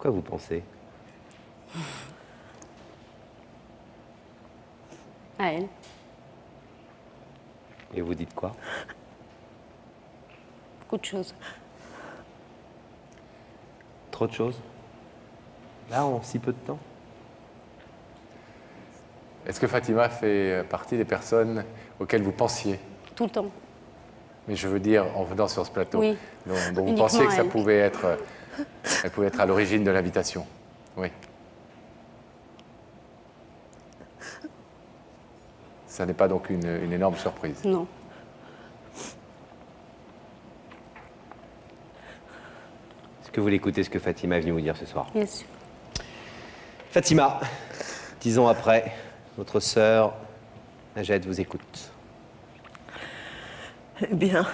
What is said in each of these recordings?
quoi vous pensez? À elle. Et vous dites quoi? Beaucoup de choses. Trop de choses? Là, en si peu de temps? Est-ce que Fatima fait partie des personnes auxquelles vous pensiez? Tout le temps. Mais je veux dire, en venant sur ce plateau, Oui. dont vous Uniquement pensiez que ça elle. pouvait être, elle pouvait être à l'origine de l'invitation. Oui. Ça n'est pas donc une énorme surprise. Non. Est-ce que vous voulez écouter ce que Fatima est venue vous dire ce soir? Bien sûr. Fatima, 10 ans après, votre sœur, Najed, vous écoute. Eh bien,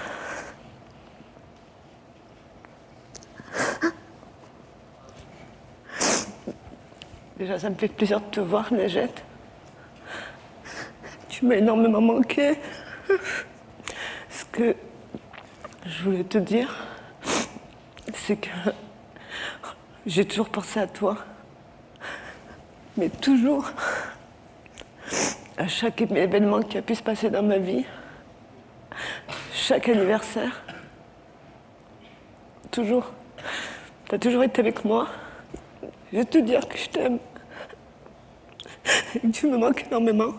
déjà, ça me fait plaisir de te voir, Najed. Tu m'as énormément manqué. Ce que je voulais te dire, c'est que j'ai toujours pensé à toi. Mais toujours, à chaque événement qui a pu se passer dans ma vie, chaque anniversaire, toujours. Tu as toujours été avec moi. Je vais te dire que je t'aime. Et que tu me manques énormément.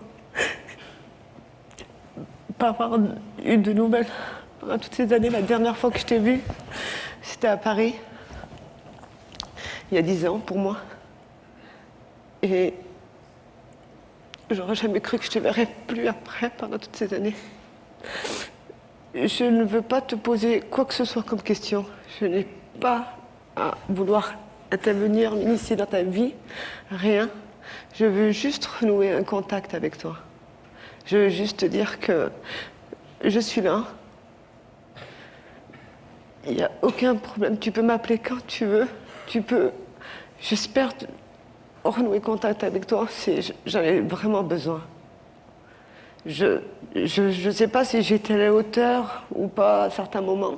Pas avoir eu de nouvelles pendant toutes ces années. La dernière fois que je t'ai vue, c'était à Paris. Il y a 10 ans pour moi. Et j'aurais jamais cru que je te verrais plus après pendant toutes ces années. Je ne veux pas te poser quoi que ce soit comme question. Je n'ai pas à vouloir intervenir, m'initier dans ta vie, rien. Je veux juste renouer un contact avec toi. Je veux juste te dire que je suis là. Il n'y a aucun problème. Tu peux m'appeler quand tu veux. Tu peux, j'espère, renouer contact avec toi. J'en ai vraiment besoin. Je ne sais pas si j'ai été à la hauteur ou pas à certains moments.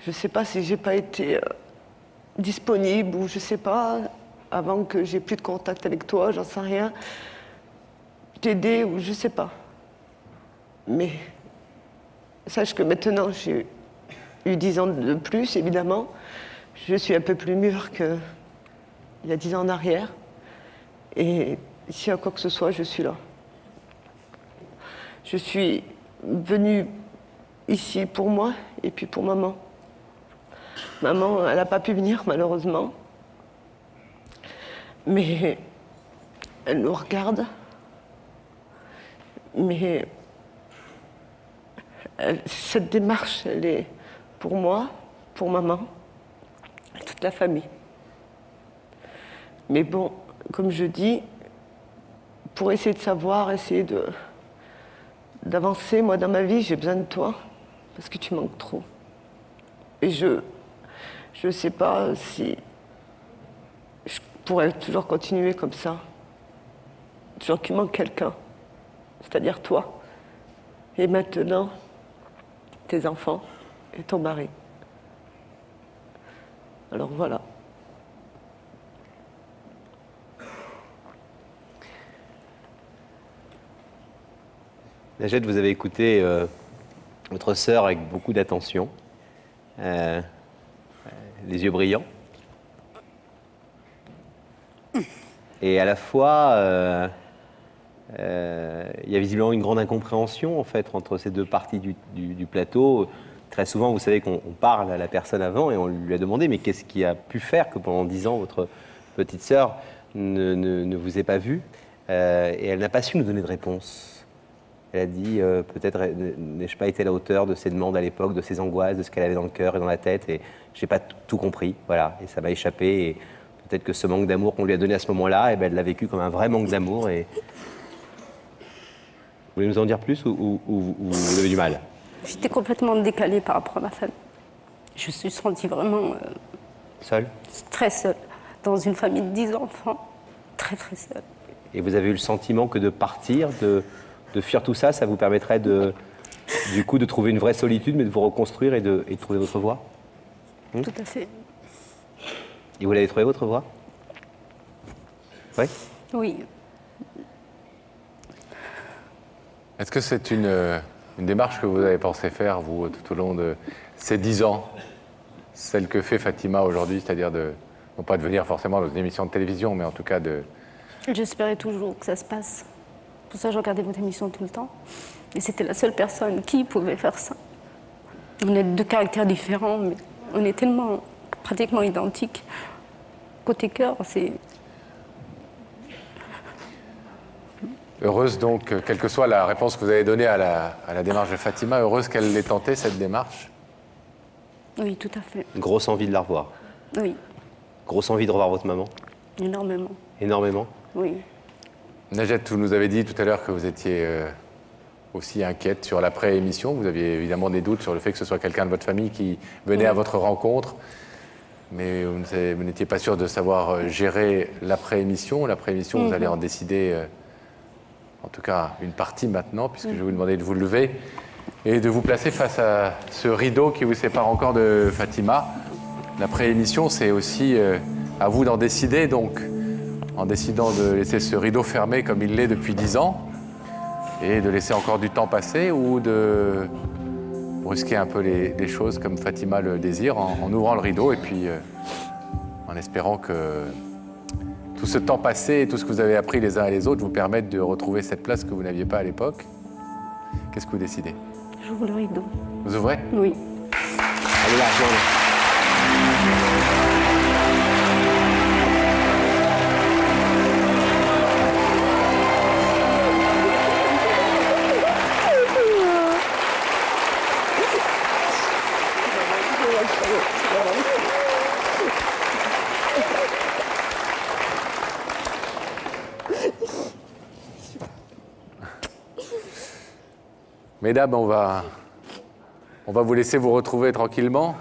Je ne sais pas si j'ai pas été disponible ou je ne sais pas, avant que j'ai plus de contact avec toi, j'en sais rien. T'aider ou je ne sais pas. Mais sache que maintenant, j'ai eu 10 ans de plus, évidemment. Je suis un peu plus mûre qu'il y a 10 ans en arrière. Et s'il y a quoi que ce soit, je suis là. Je suis venue ici pour moi et puis pour maman. Maman, elle n'a pas pu venir, malheureusement. Mais elle nous regarde. Mais cette démarche, elle est pour moi, pour maman, et toute la famille. Mais bon, comme je dis, pour essayer de savoir, essayer d'avancer, moi, dans ma vie, j'ai besoin de toi, parce que tu manques trop. Et je ne sais pas si je pourrais toujours continuer comme ça. Toujours qu'il manque quelqu'un, c'est-à-dire toi. Et maintenant, tes enfants et ton mari. Alors voilà. Najed, vous avez écouté votre sœur avec beaucoup d'attention, les yeux brillants. Et à la fois, il y a visiblement une grande incompréhension en fait entre ces deux parties du plateau. Très souvent, vous savez qu'on parle à la personne avant et on lui a demandé mais qu'est-ce qui a pu faire que pendant 10 ans, votre petite sœur ne vous ait pas vu et elle n'a pas su nous donner de réponse. Elle a dit peut-être n'ai-je pas été à la hauteur de ses demandes à l'époque, de ses angoisses, de ce qu'elle avait dans le cœur et dans la tête et j'ai pas tout compris. Voilà, et ça m'a échappé et peut-être que ce manque d'amour qu'on lui a donné à ce moment-là, eh ben, elle l'a vécu comme un vrai manque d'amour. Et... Vous voulez nous en dire plus ou vous avez du mal? J'étais complètement décalée par rapport à ma famille. Je me suis sentie vraiment Seule? très seule. Dans une famille de 10 enfants, très très seule. Et vous avez eu le sentiment que de partir, de fuir tout ça, ça vous permettrait du coup de trouver une vraie solitude, mais de vous reconstruire et de trouver votre voie? Tout à fait. Et vous l'avez trouvé votre voie? Oui. Oui. Est-ce que c'est une démarche que vous avez pensé faire, vous, tout au long de ces 10 ans, celle que fait Fatima aujourd'hui, c'est-à-dire de, non pas de venir forcément dans une émission de télévision, mais en tout cas de... J'espérais toujours que ça se passe. Pour ça, je regardais votre émission tout le temps. Et c'était la seule personne qui pouvait faire ça. On est de caractères différents, mais on est tellement pratiquement identiques. Côté cœur, c'est... Heureuse donc, quelle que soit la réponse que vous avez donnée à la démarche de Fatima, heureuse qu'elle l'ait tentée, cette démarche? Oui, tout à fait. Grosse envie de la revoir. Oui, Grosse envie de revoir votre maman. énormément. Énormément. Oui. Najat, vous nous avez dit tout à l'heure que vous étiez aussi inquiète sur l'après-émission. Vous aviez évidemment des doutes sur le fait que ce soit quelqu'un de votre famille qui venait à votre rencontre. Mais vous n'étiez pas sûr de savoir gérer l'après-émission. L'après-émission, vous allez en décider, en tout cas une partie maintenant, puisque je vais vous demander de vous lever et de vous placer face à ce rideau qui vous sépare encore de Fatima. L'après-émission, c'est aussi à vous d'en décider, donc en décidant de laisser ce rideau fermé comme il l'est depuis 10 ans, et de laisser encore du temps passer, ou de brusquer un peu les choses comme Fatima le désire, en ouvrant le rideau, et puis en espérant que tout ce temps passé et tout ce que vous avez appris les uns et les autres vous permettent de retrouver cette place que vous n'aviez pas à l'époque. Qu'est-ce que vous décidez? J'ouvre le rideau. Vous ouvrez? Oui. Allez là, viens. Mesdames, on va vous laisser vous retrouver tranquillement.